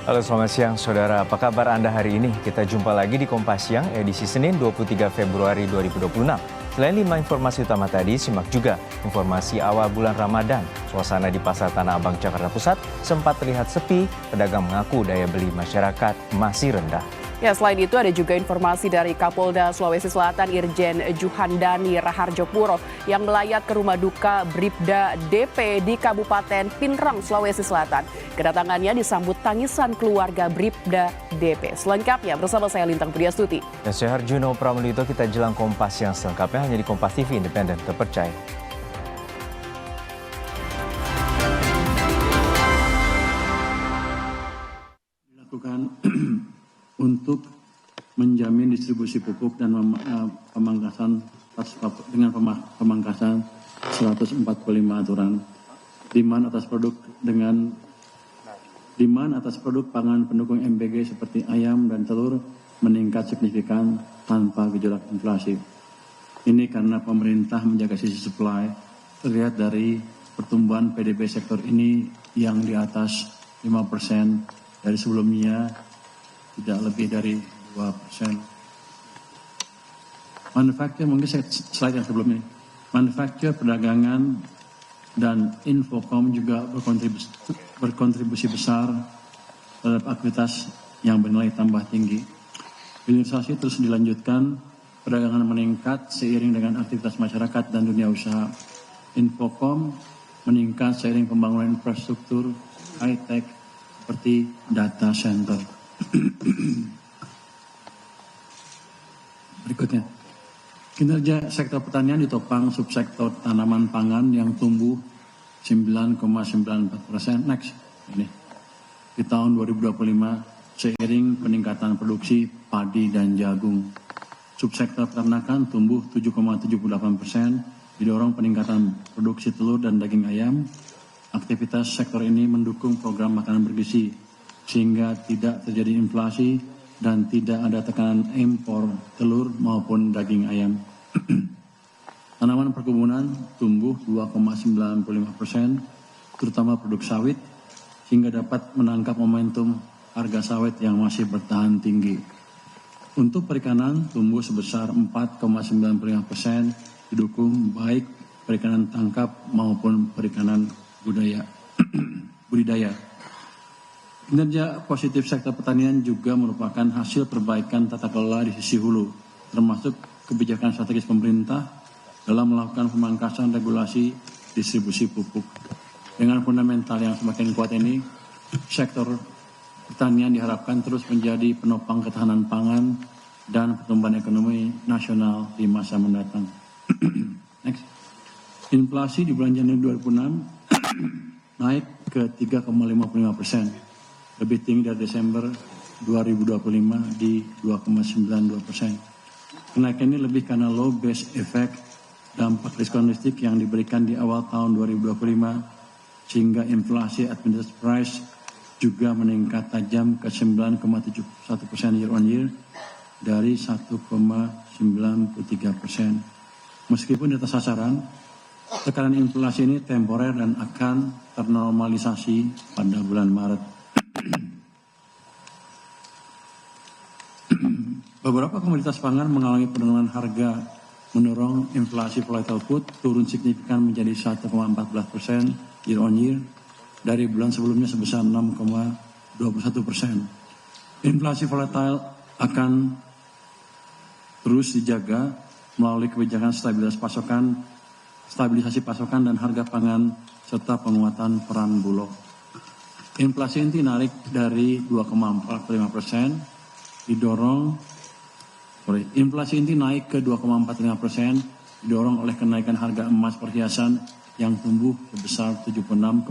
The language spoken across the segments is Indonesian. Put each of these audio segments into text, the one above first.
Halo selamat siang saudara, apa kabar Anda hari ini? Kita jumpa lagi di Kompas Siang edisi Senin 23 Februari 2026. Selain 5 informasi utama tadi, simak juga informasi awal bulan Ramadan. Suasana di Pasar Tanah Abang Jakarta Pusat sempat terlihat sepi, pedagang mengaku daya beli masyarakat masih rendah. Ya, selain itu ada juga informasi dari Kapolda Sulawesi Selatan Irjen Juhandani Raharjo Puro yang melayat ke rumah duka Bribda DP di Kabupaten Pinrang, Sulawesi Selatan. Kedatangannya disambut tangisan keluarga Bribda DP. Selengkapnya bersama saya Lintang Priastuti. Dan saya Harjuno Pramudito, kita jelang Kompas yang selengkapnya hanya di Kompas TV Independen Terpercaya. Dilakukan untuk menjamin distribusi pupuk dan pemangkasan dengan pemangkasan 145 aturan demand atas produk pangan pendukung MBG seperti ayam dan telur meningkat signifikan tanpa gejolak inflasi. Ini karena pemerintah menjaga sisi supply, terlihat dari pertumbuhan PDB sektor ini yang di atas 5% dari sebelumnya, tidak lebih dari 2%. Manufaktur, mungkin slide yang sebelumnya. Manufaktur, perdagangan, dan Infocom juga berkontribusi besar terhadap aktivitas yang bernilai tambah tinggi. Hilirisasi terus dilanjutkan, perdagangan meningkat seiring dengan aktivitas masyarakat dan dunia usaha. Infocom meningkat seiring pembangunan infrastruktur high-tech seperti data center. Berikutnya, kinerja sektor pertanian ditopang subsektor tanaman pangan yang tumbuh 9,94%. Next, ini di tahun 2025 seiring peningkatan produksi padi dan jagung. Subsektor peternakan tumbuh 7,78%, didorong peningkatan produksi telur dan daging ayam. Aktivitas sektor ini mendukung program makanan bergizi, sehingga tidak terjadi inflasi dan tidak ada tekanan impor telur maupun daging ayam. Tanaman perkebunan tumbuh 2,95%, terutama produk sawit, sehingga dapat menangkap momentum harga sawit yang masih bertahan tinggi. Untuk perikanan tumbuh sebesar 4,95%, didukung baik perikanan tangkap maupun perikanan budidaya. Kinerja positif sektor pertanian juga merupakan hasil perbaikan tata kelola di sisi hulu, termasuk kebijakan strategis pemerintah dalam melakukan pemangkasan regulasi distribusi pupuk. Dengan fundamental yang semakin kuat ini, sektor pertanian diharapkan terus menjadi penopang ketahanan pangan dan pertumbuhan ekonomi nasional di masa mendatang. Next. Inflasi di bulan Januari 2006 naik ke 3,55%. Lebih tinggi dari Desember 2025 di 2,92%. Kenaikan ini lebih karena low base effect dampak diskonistik yang diberikan di awal tahun 2025, sehingga inflasi administrative price juga meningkat tajam ke 9,71% year on year dari 1,93%. Meskipun di atas sasaran, tekanan inflasi ini temporer dan akan ternormalisasi pada bulan Maret. Beberapa komoditas pangan mengalami penurunan harga, mendorong inflasi volatile food turun signifikan menjadi 1,14% year on year dari bulan sebelumnya sebesar 6,21%. Inflasi volatile akan terus dijaga melalui kebijakan stabilisasi pasokan dan harga pangan serta penguatan peran Bulog. Inflasi inti naik dari 2,45%, inflasi inti naik ke 2,45%, didorong oleh kenaikan harga emas perhiasan yang tumbuh sebesar 76,5%.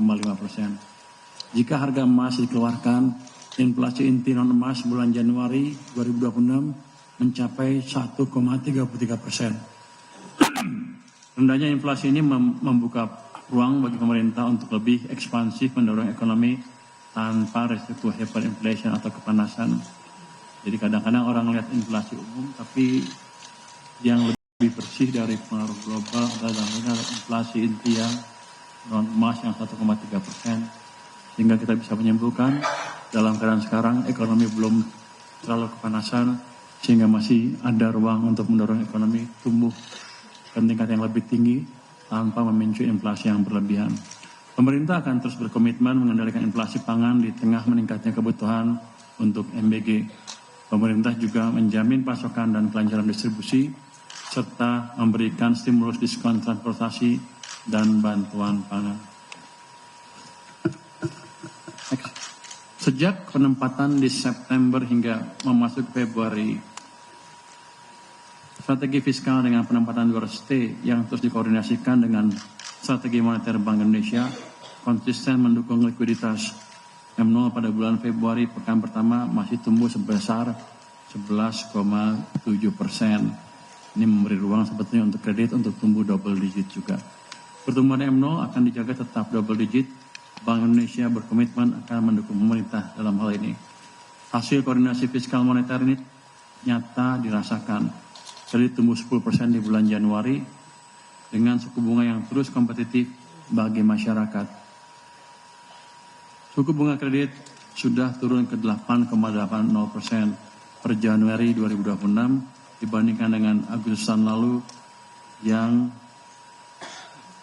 Jika harga emas dikeluarkan, inflasi inti non emas bulan Januari 2026 mencapai 1,33%. Rendahnya inflasi ini membuka ruang bagi pemerintah untuk lebih ekspansif mendorong ekonomi tanpa resiko hyperinflation atau kepanasan. Jadi kadang-kadang orang lihat inflasi umum, tapi yang lebih bersih dari pengaruh global adalah inflasi inti yang non emas yang 1,3%, sehingga kita bisa menyimpulkan dalam keadaan sekarang ekonomi belum terlalu kepanasan sehingga masih ada ruang untuk mendorong ekonomi tumbuh ke tingkat yang lebih tinggi tanpa memicu inflasi yang berlebihan. Pemerintah akan terus berkomitmen mengendalikan inflasi pangan di tengah meningkatnya kebutuhan untuk MBG. Pemerintah juga menjamin pasokan dan kelancaran distribusi serta memberikan stimulus diskon transportasi dan bantuan pangan. Sejak penempatan di September hingga memasuki Februari, strategi fiskal dengan penempatan 200T yang terus dikoordinasikan dengan strategi moneter Bank Indonesia konsisten mendukung likuiditas. M0 pada bulan Februari pekan pertama masih tumbuh sebesar 11,7%. Ini memberi ruang sebetulnya untuk kredit untuk tumbuh double digit juga. Pertumbuhan M0 akan dijaga tetap double digit. Bank Indonesia berkomitmen akan mendukung pemerintah dalam hal ini. Hasil koordinasi fiskal moneter ini nyata dirasakan. Kredit tumbuh 10% di bulan Januari dengan suku bunga yang terus kompetitif bagi masyarakat. Suku bunga kredit sudah turun ke 8,80% per Januari 2026 dibandingkan dengan Agustusan lalu yang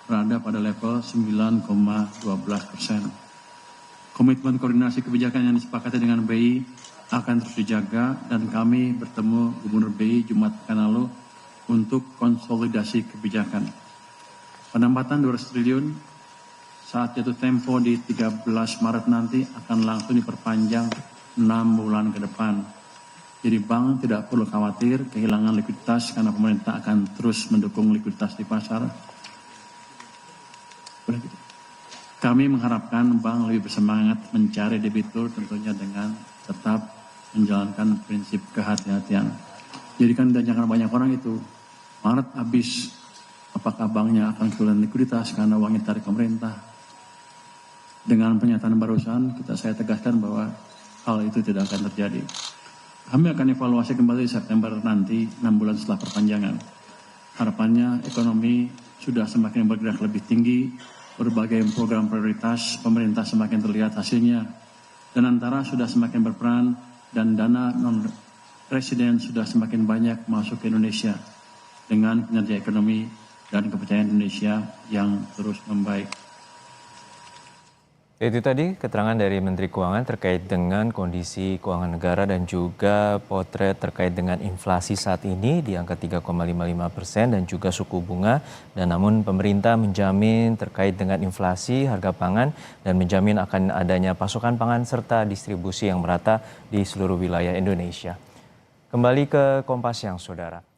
berada pada level 9,12%. Komitmen koordinasi kebijakan yang disepakati dengan BI akan terus dijaga dan kami bertemu Gubernur BI Jumat pekan lalu untuk konsolidasi kebijakan. Penempatan 200 triliun saat jatuh tempo di 13 Maret nanti akan langsung diperpanjang 6 bulan ke depan. Jadi bank tidak perlu khawatir kehilangan likuiditas karena pemerintah akan terus mendukung likuiditas di pasar. Kami mengharapkan bank lebih bersemangat mencari debitur tentunya dengan tetap menjalankan prinsip kehati-hatian. Jadi kan jangan banyak orang itu, Maret habis, apakah banknya akan kehilangan likuiditas karena uangnya tarik pemerintah? Dengan pernyataan barusan, saya tegaskan bahwa hal itu tidak akan terjadi. Kami akan evaluasi kembali September nanti, 6 bulan setelah perpanjangan. Harapannya ekonomi sudah semakin bergerak lebih tinggi, berbagai program prioritas pemerintah semakin terlihat hasilnya, dan antara sudah semakin berperan, dan dana non-residen sudah semakin banyak masuk ke Indonesia dengan kinerja ekonomi dan kepercayaan Indonesia yang terus membaik. Itu tadi keterangan dari Menteri Keuangan terkait dengan kondisi keuangan negara dan juga potret terkait dengan inflasi saat ini di angka 3,55% dan juga suku bunga. Dan namun pemerintah menjamin terkait dengan inflasi harga pangan dan menjamin akan adanya pasokan pangan serta distribusi yang merata di seluruh wilayah Indonesia. Kembali ke Kompas Siang, Saudara.